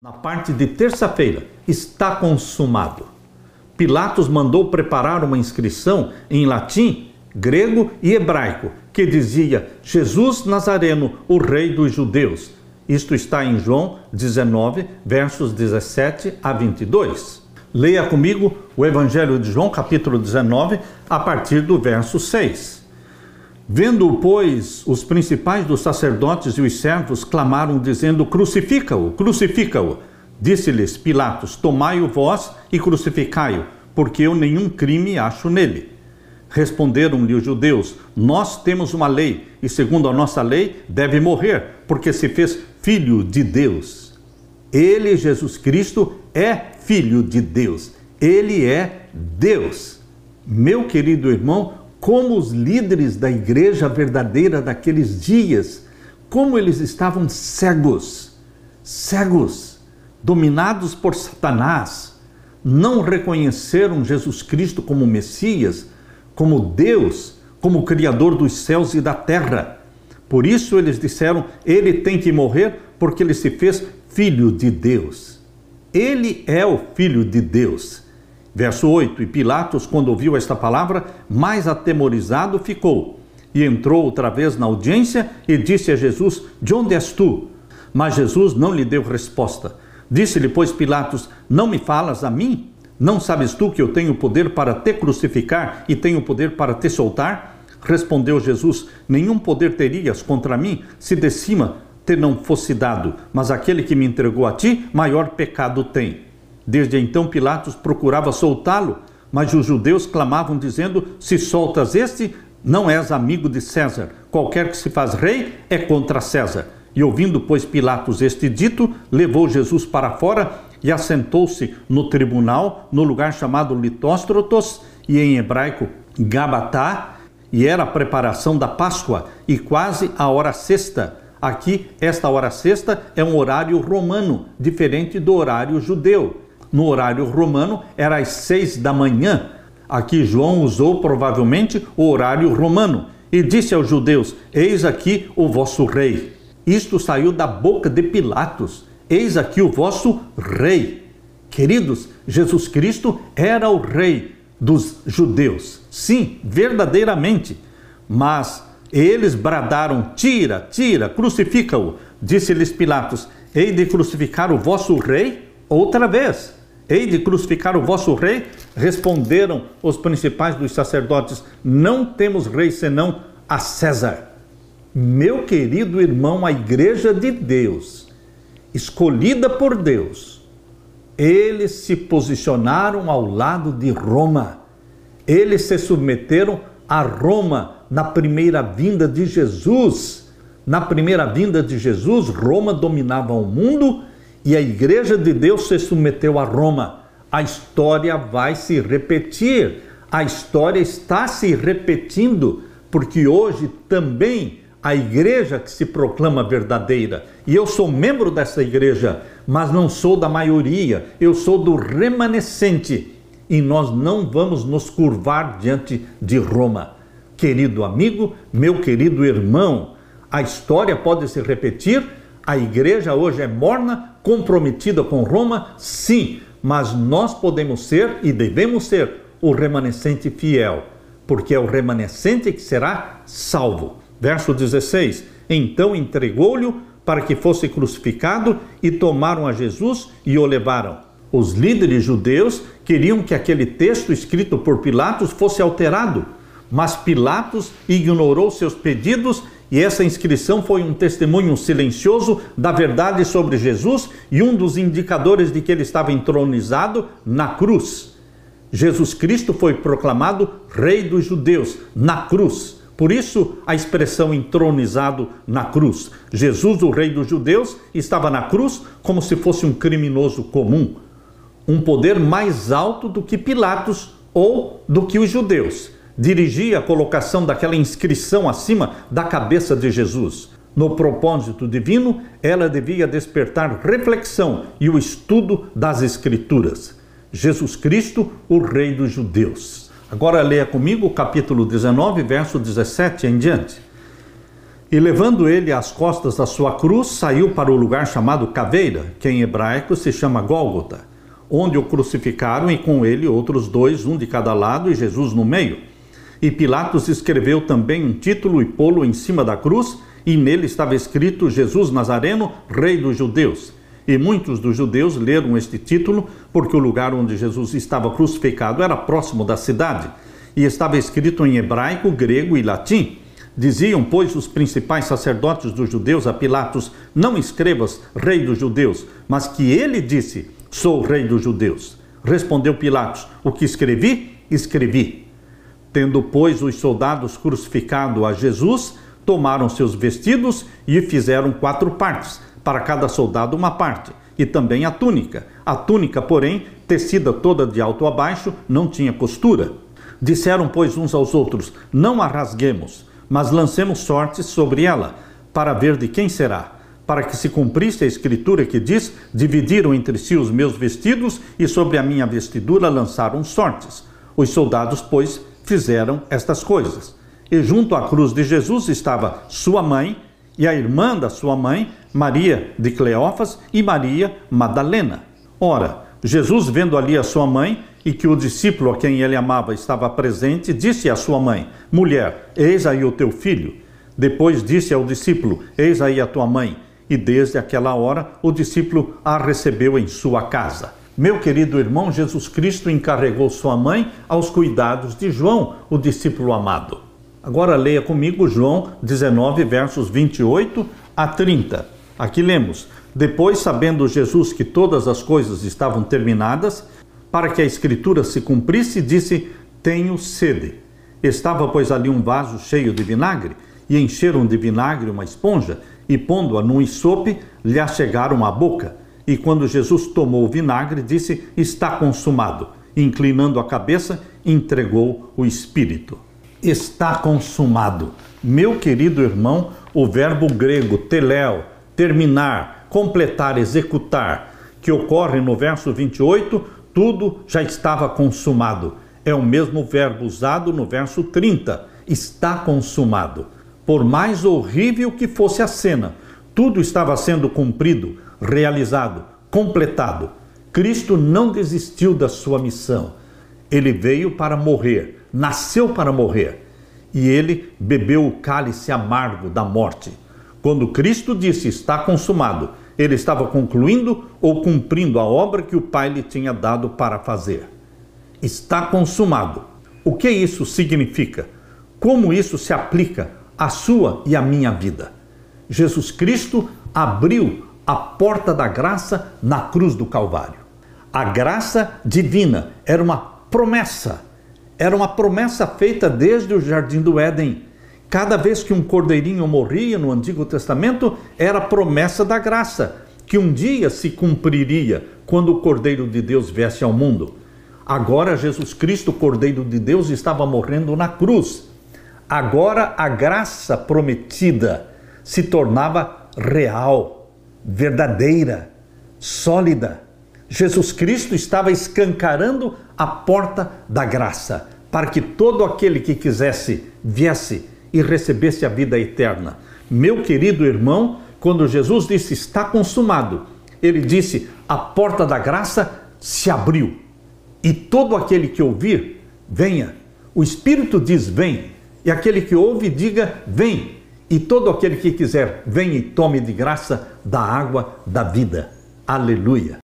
Na parte de terça-feira, está consumado. Pilatos mandou preparar uma inscrição em latim, grego e hebraico, que dizia: Jesus Nazareno, o rei dos judeus. Isto está em João 19, versos 17 a 22. Leia comigo o Evangelho de João, capítulo 19, a partir do verso 6. Vendo-o, pois, os principais dos sacerdotes e os servos clamaram, dizendo: Crucifica-o, crucifica-o. Disse-lhes Pilatos: Tomai-o vós e crucificai-o, porque eu nenhum crime acho nele. Responderam-lhe os judeus: Nós temos uma lei, e segundo a nossa lei deve morrer, porque se fez filho de Deus. Ele, Jesus Cristo, é filho de Deus. Ele é Deus. Meu querido irmão, como os líderes da igreja verdadeira daqueles dias, como eles estavam cegos, dominados por Satanás, não reconheceram Jesus Cristo como Messias, como Deus, como Criador dos céus e da terra. Por isso eles disseram: ele tem que morrer porque ele se fez filho de Deus. Ele é o filho de Deus. Verso 8, e Pilatos, quando ouviu esta palavra, mais atemorizado ficou, e entrou outra vez na audiência e disse a Jesus: De onde és tu? Mas Jesus não lhe deu resposta. Disse-lhe, pois, Pilatos: Não me falas a mim? Não sabes tu que eu tenho poder para te crucificar e tenho poder para te soltar? Respondeu Jesus: Nenhum poder terias contra mim, se de cima te não fosse dado, mas aquele que me entregou a ti, maior pecado tem. Desde então Pilatos procurava soltá-lo, mas os judeus clamavam dizendo: Se soltas este, não és amigo de César. Qualquer que se faz rei é contra César. E ouvindo, pois, Pilatos este dito, levou Jesus para fora e assentou-se no tribunal, no lugar chamado Litóstrotos, e em hebraico Gabatá, e era a preparação da Páscoa, e quase a hora sexta. Aqui, esta hora sexta é um horário romano, diferente do horário judeu. No horário romano, era às 6 da manhã. Aqui João usou provavelmente o horário romano e disse aos judeus: Eis aqui o vosso rei. Isto saiu da boca de Pilatos: Eis aqui o vosso rei. Queridos, Jesus Cristo era o rei dos judeus. Sim, verdadeiramente. Mas eles bradaram: Tira, tira, crucifica-o. Disse-lhes Pilatos: Hei de crucificar o vosso rei? Outra vez. Hei de crucificar o vosso rei? Responderam os principais dos sacerdotes: Não temos rei senão a César. Meu querido irmão, a igreja de Deus, escolhida por Deus, eles se posicionaram ao lado de Roma. Eles se submeteram a Roma na primeira vinda de Jesus. Na primeira vinda de Jesus, Roma dominava o mundo e a igreja de Deus se submeteu a Roma. A história vai se repetir. A história está se repetindo, porque hoje também a igreja que se proclama verdadeira, e eu sou membro dessa igreja, mas não sou da maioria, eu sou do remanescente, e nós não vamos nos curvar diante de Roma. Querido amigo, meu querido irmão, a história pode se repetir, a igreja hoje é morna, comprometida com Roma, sim, mas nós podemos ser e devemos ser o remanescente fiel, porque é o remanescente que será salvo. Verso 16, então entregou-lhe para que fosse crucificado e tomaram a Jesus e o levaram. Os líderes judeus queriam que aquele texto escrito por Pilatos fosse alterado, mas Pilatos ignorou seus pedidos e essa inscrição foi um testemunho silencioso da verdade sobre Jesus e um dos indicadores de que ele estava entronizado na cruz. Jesus Cristo foi proclamado Rei dos Judeus na cruz. Por isso, a expressão entronizado na cruz. Jesus, o rei dos judeus, estava na cruz como se fosse um criminoso comum. Um poder mais alto do que Pilatos ou do que os judeus. Dirigia a colocação daquela inscrição acima da cabeça de Jesus. No propósito divino, ela devia despertar reflexão e o estudo das Escrituras. Jesus Cristo, o rei dos judeus. Agora leia comigo o capítulo 19, verso 17 em diante. E levando ele às costas da sua cruz, saiu para o lugar chamado Caveira, que em hebraico se chama Gólgota, onde o crucificaram e com ele outros dois, um de cada lado e Jesus no meio. E Pilatos escreveu também um título e pô-lo em cima da cruz, e nele estava escrito: Jesus Nazareno, Rei dos Judeus. E muitos dos judeus leram este título, porque o lugar onde Jesus estava crucificado era próximo da cidade, e estava escrito em hebraico, grego e latim. Diziam, pois, os principais sacerdotes dos judeus a Pilatos: não escrevas Rei dos Judeus, mas que ele disse: sou Rei dos Judeus. Respondeu Pilatos: o que escrevi, escrevi. Tendo, pois, os soldados crucificado a Jesus, tomaram seus vestidos e fizeram 4 partes, para cada soldado uma parte, e também a túnica. A túnica, porém, tecida toda de alto a baixo, não tinha costura. Disseram, pois, uns aos outros: não a rasguemos, mas lancemos sortes sobre ela, para ver de quem será, para que se cumprisse a escritura que diz: dividiram entre si os meus vestidos, e sobre a minha vestidura lançaram sortes. Os soldados, pois, fizeram estas coisas. E junto à cruz de Jesus estava sua mãe e a irmã da sua mãe, Maria de Cleófas e Maria Madalena. Ora, Jesus, vendo ali a sua mãe e que o discípulo a quem ele amava estava presente, disse à sua mãe: mulher, eis aí o teu filho. Depois disse ao discípulo: eis aí a tua mãe. E desde aquela hora o discípulo a recebeu em sua casa. Meu querido irmão, Jesus Cristo encarregou sua mãe aos cuidados de João, o discípulo amado. Agora leia comigo João 19, versos 28 a 30. Aqui lemos: depois, sabendo Jesus que todas as coisas estavam terminadas, para que a escritura se cumprisse, disse: tenho sede. Estava, pois, ali um vaso cheio de vinagre, e encheram de vinagre uma esponja, e pondo-a num isope, lhe achegaram à boca. E quando Jesus tomou o vinagre, disse: está consumado. E, inclinando a cabeça, entregou o Espírito. Está consumado. Meu querido irmão, o verbo grego teleo, terminar, completar, executar, que ocorre no verso 28, tudo já estava consumado. É o mesmo verbo usado no verso 30, está consumado. Por mais horrível que fosse a cena, tudo estava sendo cumprido, realizado, completado. Cristo não desistiu da sua missão. Ele veio para morrer, nasceu para morrer, e ele bebeu o cálice amargo da morte. Quando Cristo disse está consumado, ele estava concluindo ou cumprindo a obra que o Pai lhe tinha dado para fazer. Está consumado. O que isso significa? Como isso se aplica à sua e à minha vida? Jesus Cristo abriu a porta da graça na cruz do Calvário. A graça divina era uma promessa feita desde o Jardim do Éden. Cada vez que um cordeirinho morria no Antigo Testamento, era a promessa da graça, que um dia se cumpriria quando o Cordeiro de Deus viesse ao mundo. Agora Jesus Cristo, o Cordeiro de Deus, estava morrendo na cruz. Agora a graça prometida se tornava real, verdadeira, sólida. Jesus Cristo estava escancarando a porta da graça, para que todo aquele que quisesse viesse e recebesse a vida eterna. Meu querido irmão, quando Jesus disse está consumado, ele disse a porta da graça se abriu, e todo aquele que ouvir, venha. O Espírito diz vem, e aquele que ouve diga vem. E todo aquele que quiser, venha e tome de graça da água da vida. Aleluia!